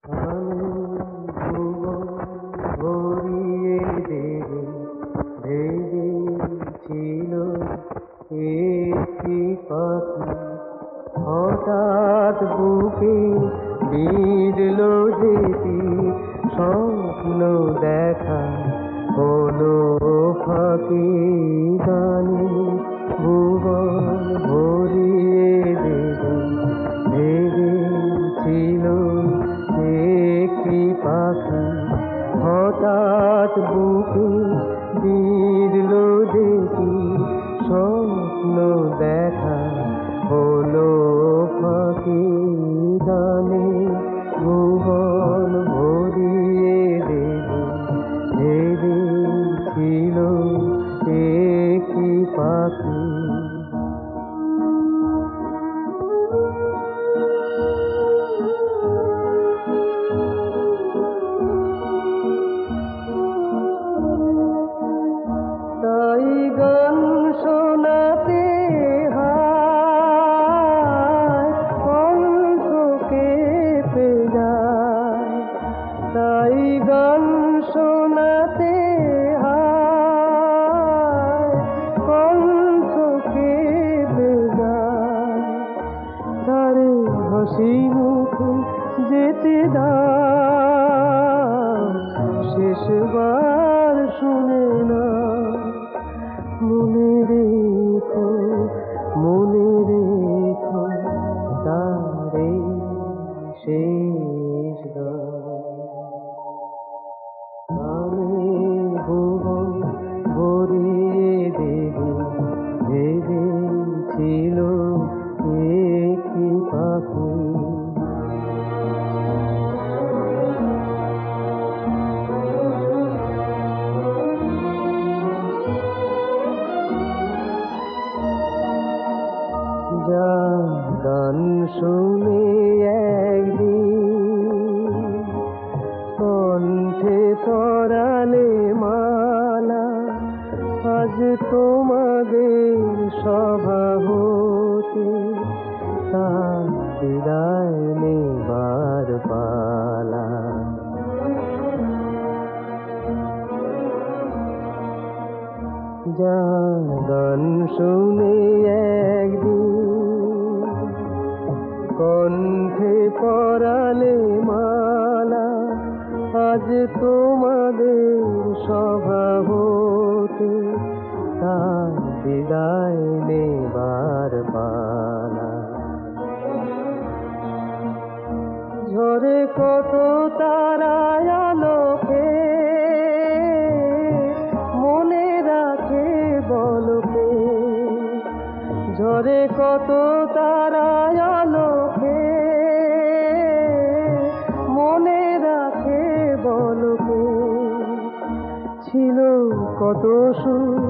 আমি ভুবন ভরিয়ে দেবে ভেবেছিল একটি পাখি, হঠাৎ বুকে বিঁধল যেতি স্বপ্ন দেখা কোনো ফাঁকি। গানে ভুবন ভরিয়ে দেবে ভেবেছিল একটি পাখি, হঠাৎ বুকে বিঁধল যেতি স্বপ্ন দেখা হলো ফাঁকি। গানে ভুবন ভরিয়ে দেবে ভেবেছিল একটি পাখি। তাই গান শোনাতে হয় কণ্ঠ কেঁপে যায়, তাই গান শোনাতে হয় কণ্ঠ কেঁপে যায়। তারে হাসি মুখে যেতে দাও, শেষবার শুনে না। মনে রেখো, মনে রেখো তারে শেষ গান। আমি ভুবন ভরিয়ে দেবে ভেবেছিল একটি পাখি। যা গান শুনে একদিন কণ্ঠে পরালে মালা, আজ তোমাদের সভা হতে তার বিদায় নেবার পালা। যা গান শুনে একদিন কণ্ঠে পরালে মালা, আজ তোমাদের সভা হতে তার বিদায় নেবার পালা। ঝরে কত তারায় আলোকে মনে রাখে বলকে, ঝরে কত তারায় আলোকে মনে রাখে বলকে। ছিল কত সুর